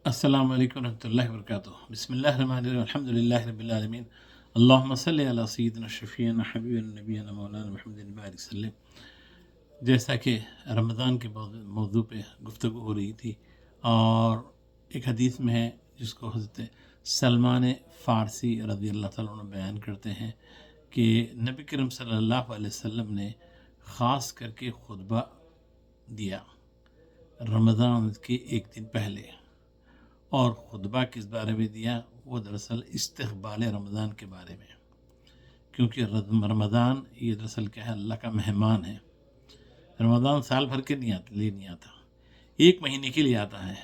السلام علیکم ورحمۃ اللہ وبرکاتہ۔ بسم اللہ الرحمن الرحیم، الحمد للہ رب العالمین، اللہم صلی علی سیدنا شفیعنا حبیبنا نبینا مولانا محمد بارک وسلم۔ جیسا کہ رمضان کے موضوع پہ گفتگو ہو رہی تھی، اور ایک حدیث میں ہے جس کو حضرت سلمان فارسی رضی اللہ تعالیٰ عنہ بیان کرتے ہیں کہ نبی کریم صلی اللہ علیہ وسلم نے خاص کر کے خطبہ دیا رمضان کے ایک دن پہلے، اور خطبہ کس بارے میں دیا؟ وہ دراصل استقبال رمضان کے بارے میں، کیونکہ رمضان یہ دراصل کیا ہے، اللہ کا مہمان ہے۔ رمضان سال بھر کے لیے نہیں آتا، ایک مہینے کے لیے آتا ہے۔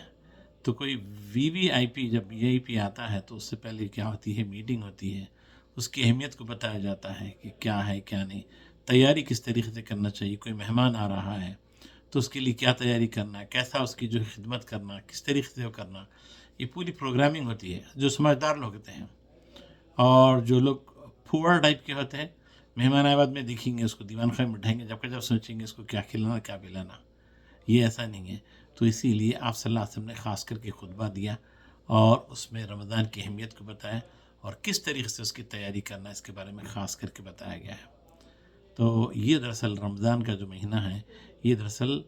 تو کوئی وی آئی پی جب وی آئی پی آتا ہے تو اس سے پہلے کیا ہوتی ہے، میٹنگ ہوتی ہے، اس کی اہمیت کو بتایا جاتا ہے کہ کیا ہے کیا نہیں، تیاری کس طریقے سے کرنا چاہیے۔ کوئی مہمان آ رہا ہے تو اس کے لیے کیا تیاری کرنا ہے، کیسا اس کی جو خدمت کرنا، کس طریقے سے وہ کرنا، یہ پوری پروگرامنگ ہوتی ہے۔ جو سمجھدار لوگ ہوتے ہیں اور جو لوگ پھوڑ ٹائپ کے ہوتے ہیں، مہمان آئے بعد میں دیکھیں گے، اس کو دیوان خانے میں بٹھائیں گے، جب کہ جب سوچیں گے اس کو کیا کھلانا کیا پلانا، یہ ایسا نہیں ہے۔ تو اسی لیے آپ صلی اللہ علیہ وسلم نے خاص کر کے خطبہ دیا اور اس میں رمضان کی اہمیت کو بتایا اور کس طریقے سے اس کی تیاری کرنا ہے، اس کے بارے میں خاص کر کے بتایا گیا ہے۔ تو یہ دراصل رمضان کا جو مہینہ ہے، یہ دراصل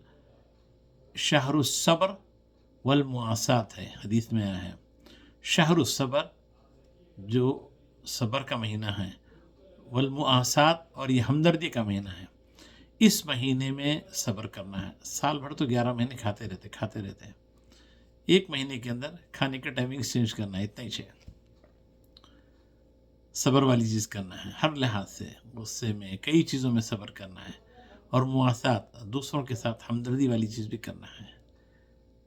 شہر الصبر والمواسات ہے، حدیث میں آیا ہے شہر الصبر، جو صبر کا مہینہ ہے، والمواسات، اور یہ ہمدردی کا مہینہ ہے۔ اس مہینے میں صبر کرنا ہے۔ سال بھر تو 11 مہینے کھاتے رہتے ہیں، ایک مہینے کے اندر کھانے کا ٹائمنگ چینج کرنا ہے، اتنا ہی ہے۔ صبر والی چیز کرنا ہے ہر لحاظ سے، غصے میں، کئی چیزوں میں صبر کرنا ہے، اور مواسات، دوسروں کے ساتھ ہمدردی والی چیز بھی کرنا ہے۔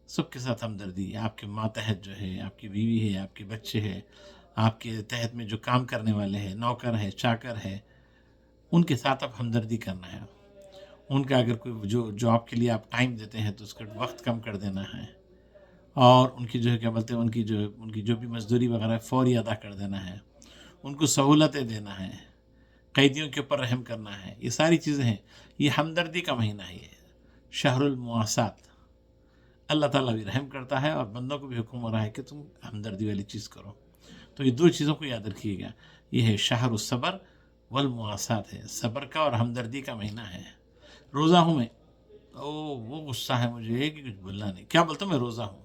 سب کے ساتھ ہمدردی، آپ کے ماتحت جو ہے، آپ کی بیوی ہے، آپ کے بچے ہے، آپ کے تحت میں جو کام کرنے والے ہیں، نوکر ہے، چاکر ہے، ان کے ساتھ آپ ہمدردی کرنا ہے۔ ان کا اگر کوئی جو آپ کے لیے آپ ٹائم دیتے ہیں تو اس کا وقت کم کر دینا ہے، اور ان کی جو ہے کیا بولتے ہیں، ان کی جو بھی مزدوری وغیرہ ہے فوری ادا کر دینا ہے، ان کو سہولتیں دینا ہے، قیدیوں کے اوپر رحم کرنا ہے۔ یہ ساری چیزیں ہیں، یہ ہمدردی کا مہینہ ہے، یہ شہر المواسات۔ اللہ تعالیٰ بھی رحم کرتا ہے اور بندوں کو بھی حکم ہو رہا ہے کہ تم ہمدردی والی چیز کرو۔ تو یہ دو چیزوں کو یاد رکھیے گا، یہ ہے شہر الصبر والمواسات، ہے صبر کا اور ہمدردی کا مہینہ ہے۔ روزہ ہوں میں، وہ غصہ ہے مجھے کہ کچھ بولنا نہیں، کیا بولتا ہوں، میں روزہ ہوں،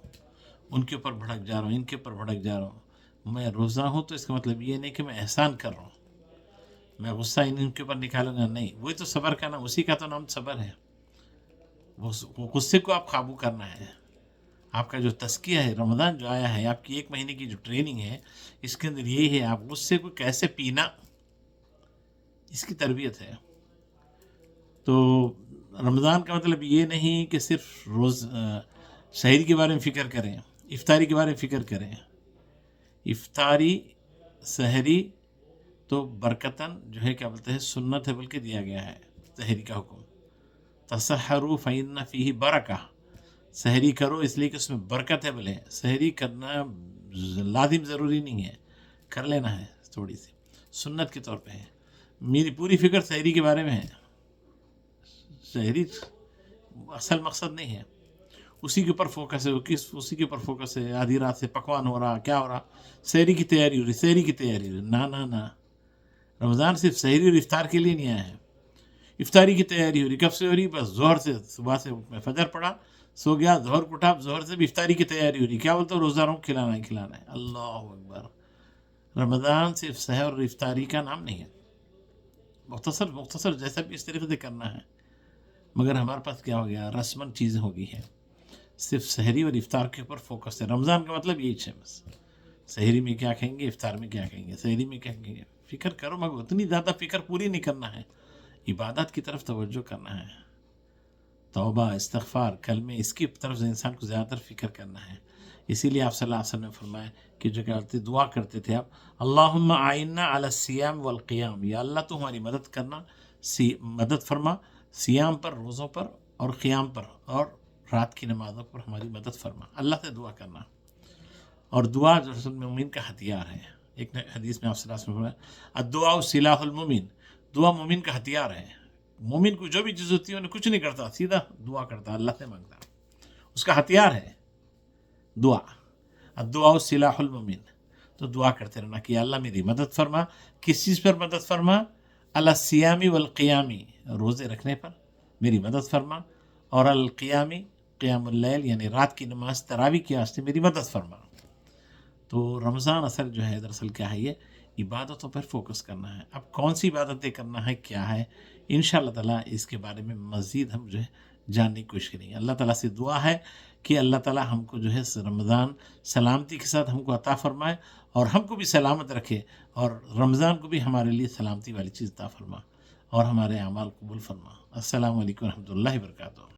ان کے اوپر بھڑک جا رہا ہوں، ان کے اوپر بھڑک جا رہا ہوں۔ میں روزہ ہوں تو اس کا مطلب یہ نہیں کہ میں احسان کر رہا ہوں، میں غصہ ان کے اوپر نکالوں گا، نہیں، وہی تو صبر کا نام، اسی کا تو نام صبر ہے۔ وہ غصے کو آپ قابو کرنا ہے۔ آپ کا جو تزکیہ ہے، رمضان جو آیا ہے، آپ کی ایک مہینے کی جو ٹریننگ ہے، اس کے اندر یہی ہے آپ غصے کو کیسے پینا، اس کی تربیت ہے۔ تو رمضان کا مطلب یہ نہیں کہ صرف سحری کے بارے میں فکر کریں، افطاری کے بارے میں فکر کریں۔ افطاری، سحری تو برکتاً جو ہے کیا بولتے ہیں، سنت ہے بلکہ دیا گیا ہے سحری کا حکم، تسحروا فإن فیہ برکہ، سحری کرو اس لیے کہ اس میں برکت ہے۔ بولے سحری کرنا لازم ضروری نہیں ہے، کر لینا ہے، تھوڑی سی سنت کے طور پہ ہے۔ میری پوری فکر سحری کے بارے میں ہے، سحری اصل مقصد نہیں ہے، اسی کے اوپر فوکس ہے، اسی کے اوپر فوکس ہے۔ آدھی رات سے پکوان ہو رہا، کیا ہو رہا، سحری کی تیاری ہو رہی، سحری کی تیاری ہو رہی، نہ رمضان صرف سحری اور افطار کے لیے نہیں آیا ہے۔ افطاری کی تیاری ہو رہی، کب سے ہو رہی؟ بس ظہر سے، صبح سے میں فجر پڑھا، سو گیا، ظہر کو اٹھا، ظہر سے بھی افطاری کی تیاری ہو رہی، کیا بولتا ہوں، روزہ رہوں، کھلانا ہے۔ اللہ اکبر! رمضان صرف سحر اور افطاری کا نام نہیں ہے، مختصر جیسا بھی اس طریقے سے کرنا ہے، مگر ہمارے پاس کیا ہو گیا، رسمن چیزیں ہو گئی ہیں، صرف سحری اور افطار کے اوپر فوکس ہے۔ رمضان کا مطلب یہی ہے، بس سحری میں کیا کہیں گے، افطار میں کیا کہیں گے، سحری میں کیا کہیں گے، فکر کرو، مگر اتنی زیادہ فکر پوری نہیں کرنا ہے، عبادت کی طرف توجہ کرنا ہے، توبہ، استغفار، کلمے، اس کی طرف سے انسان کو زیادہ تر فکر کرنا ہے۔ اسی لیے آپ صلی اللہ علیہ وسلم نے فرمایا کہ جو کہتے دعا کرتے تھے آپ، اللہم اعنا علی الصیام والقیام، یا اللہ تو ہماری مدد فرما سیام پر، روزوں پر، اور قیام پر، اور رات کی نمازوں پر ہماری مدد فرما۔ اللہ سے دعا کرنا، اور دعا جو رسول مومن کا ہتھیار ہے۔ ایک حدیث میں آپ صلی اللہ علیہ وسلم نے فرمایا الدعاء سلاح المومن، دعا مومن کا ہتھیار ہے۔ مومن کو جو بھی چیز ہوتی ہے انہیں کچھ نہیں کرتا، سیدھا دعا کرتا، اللہ سے مانگتا، اس کا ہتھیار ہے دعا۔ الدعاء سلاح المؤمن، تو دعا کرتے رہنا کہ یا اللہ میری مدد فرما. کس چیز پر مدد فرما؟ الصیامی والقیامی، روزے رکھنے پر میری مدد فرما، اور القیامی قیام اللیل یعنی رات کی نماز تراویح کی واسطے میری مدد فرما. تو رمضان اصل جو ہے دراصل کیا ہے، یہ عبادتوں پر فوکس کرنا ہے. اب کون سی عبادتیں کرنا ہے، کیا ہے، انشاءاللہ تعالیٰ اس کے بارے میں مزید ہم جو ہے جاننے کی کوشش کریں گے. اللہ تعالیٰ سے دعا ہے کہ اللہ تعالیٰ ہم کو جو ہے رمضان سلامتی کے ساتھ ہم کو عطا فرمائے، اور ہم کو بھی سلامت رکھے، اور رمضان کو بھی ہمارے لیے سلامتی والی چیز عطا فرما، اور ہمارے اعمال قبول فرما. السلام علیکم ورحمۃ اللہ وبرکاتہ.